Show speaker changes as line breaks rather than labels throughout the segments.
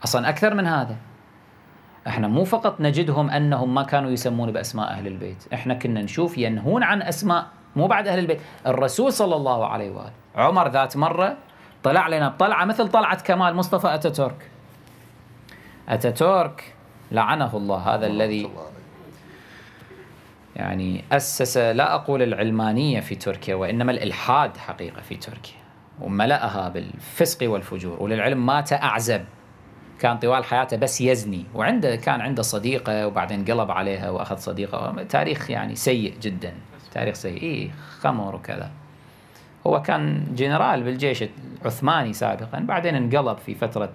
أصلا أكثر من هذا، احنا مو فقط نجدهم أنهم ما كانوا يسمون بأسماء أهل البيت، احنا كنا نشوف ينهون عن أسماء مو بعد أهل البيت. الرسول صلى الله عليه وآله، عمر ذات مرة طلع لنا بطلعة مثل طلعة كمال مصطفى أتاتورك. أتاتورك لعنه الله، هذا الذي يعني أسس لا أقول العلمانية في تركيا، وإنما الإلحاد حقيقة في تركيا، وملأها بالفسق والفجور. وللعلم مات أعزب، كان طوال حياته بس يزني، كان عنده صديقة وبعدين قلب عليها وأخذ صديقة. تاريخ يعني سيء جدا، تاريخ سيء، خمر وكذا. هو كان جنرال بالجيش العثماني سابقا، بعدين انقلب في فترة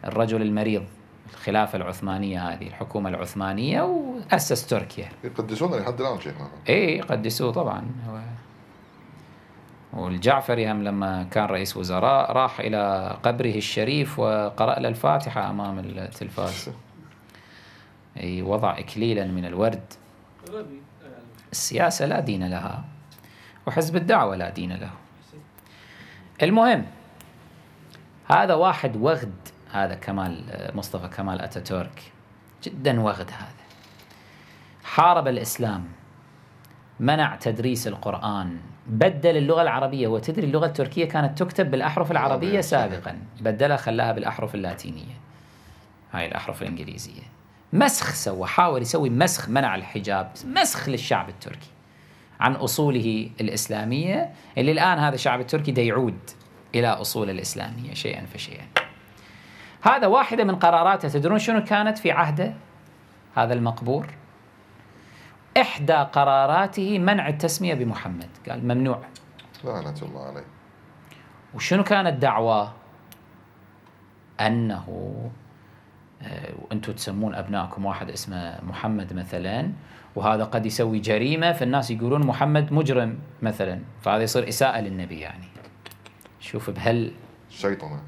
الرجل المريض، الخلافة العثمانية، هذه الحكومة العثمانية، وأسس تركيا.
يقدسونه لحد الآن شيخنا.
يقدسوه طبعا. والجعفري هم لما كان رئيس وزراء راح إلى قبره الشريف وقرأ له الفاتحة أمام التلفاز. وضع إكليلا من الورد. السياسة لا دين لها، وحزب الدعوة لا دين له. المهم، هذا واحد وغد، هذا مصطفى كمال أتاتورك، جدا وغد. هذا حارب الإسلام، منع تدريس القرآن، بدل اللغة العربية. وتدري اللغة التركية كانت تكتب بالأحرف العربية سابقا، بدلها خلاها بالأحرف اللاتينية، هاي الأحرف الإنجليزية. مسخ سوى، حاول يسوي مسخ، منع الحجاب، مسخ للشعب التركي عن أصوله الإسلامية، اللي الآن هذا الشعب التركي دا يعود إلى أصول الإسلامية شيئا فشيئا. هذا واحدة من قراراته. تدرون شنو كانت في عهده هذا المقبور؟ إحدى قراراته منع التسمية بمحمد، قال ممنوع،
لعنة الله عليه.
وشنو كانت دعواه؟ أنه أنتم تسمون أبنائكم واحد اسمه محمد مثلا، وهذا قد يسوي جريمة، فالناس يقولون محمد مجرم مثلا، فهذا يصير إساءة للنبي. يعني شوف بهال
شيطانة.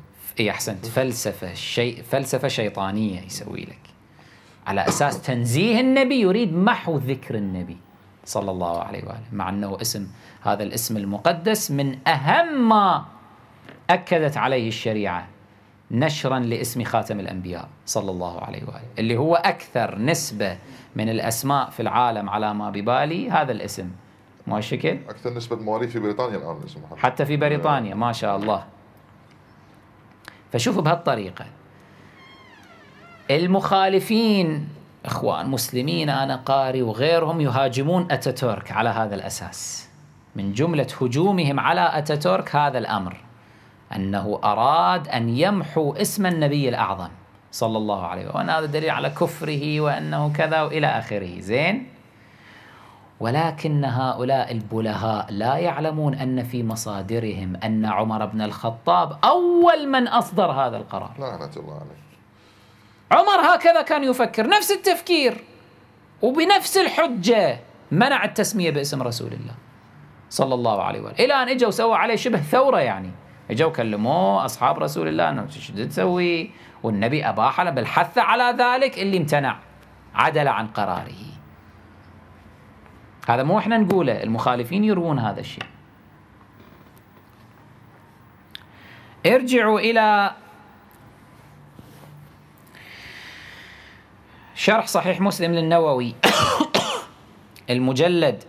أحسنت، فلسفة شيطانية يسوي لك على أساس تنزيه النبي، يريد محو ذكر النبي صلى الله عليه وآله، مع أنه هذا الاسم المقدس من أهم ما أكدت عليه الشريعة نشرا لاسم خاتم الأنبياء صلى الله عليه وآله، اللي هو أكثر نسبة من الأسماء في العالم على ما ببالي هذا الاسم، مو هالشكل؟
أكثر نسبة مواليد في بريطانيا الآن الاسم محمد،
حتى في بريطانيا ما شاء الله. فشوفوا بهالطريقة المخالفين، إخوان مسلمين أنا قاري وغيرهم، يهاجمون أتاتورك على هذا الأساس. من جملة هجومهم على أتاتورك هذا الأمر، أنه أراد أن يمحو اسم النبي الأعظم صلى الله عليه وسلم، وأن هذا دليل على كفره وأنه كذا وإلى آخره. زين، ولكن هؤلاء البلهاء لا يعلمون أن في مصادرهم أن عمر بن الخطاب أول من أصدر هذا القرار.
لعنة الله عليه.
عمر هكذا كان يفكر، نفس التفكير وبنفس الحجة منع التسمية باسم رسول الله صلى الله عليه وآله، إلى أن إجوا سووا عليه شبه ثورة. يعني إجوا كلموه أصحاب رسول الله أنه شو تسوي، والنبي أباح له بالحث على ذلك، اللي امتنع عدل عن قراره. هذا مو إحنا نقوله، المخالفين يروون هذا الشيء. ارجعوا إلى شرح صحيح مسلم للنووي المجلد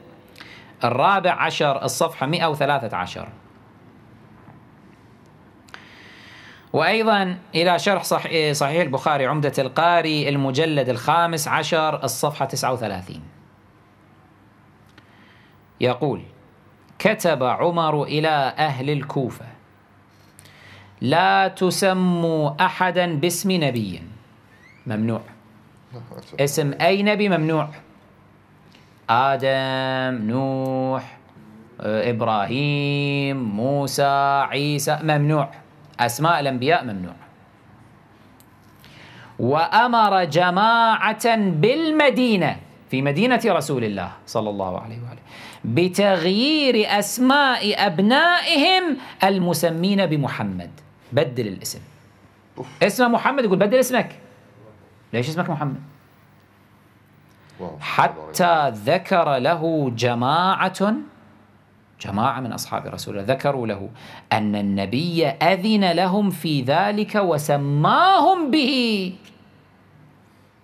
14 الصفحة 113، وأيضا إلى شرح صحيح البخاري عمدة القاري المجلد 15 الصفحة 39. يقول: كتب عمر إلى أهل الكوفة: لا تسموا أحدا باسم نبي، ممنوع، اسم أي نبي ممنوع، آدم، نوح، إبراهيم، موسى، عيسى، ممنوع، أسماء الأنبياء ممنوع. وأمر جماعة بالمدينة، في مدينة رسول الله صلى الله عليه وآله، بتغيير أسماء أبنائهم المسمين بمحمد. بدل الاسم، اسمه محمد، يقول بدل اسمك، ليش اسمك محمد؟ حتى ذكر له جماعة من أصحاب رسول الله ذكروا له أن النبي أذن لهم في ذلك وسماهم به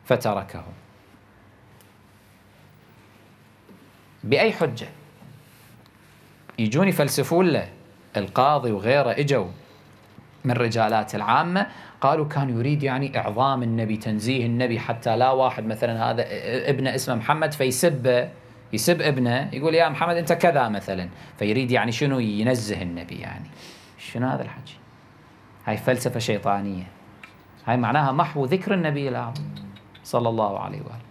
فتركهم. بأي حجة؟ يجون يفلسفون له. القاضي وغيره اجوا من رجالات العامة قالوا كان يريد يعني إعظام النبي، تنزيه النبي، حتى لا واحد مثلا هذا ابنه اسمه محمد يسب ابنه، يقول يا محمد أنت كذا مثلا، فيريد يعني شنو ينزه النبي. يعني شنو هذا الحكي؟ هاي فلسفة شيطانية، هاي معناها محو ذكر النبي الأعظم صلى الله عليه وآله.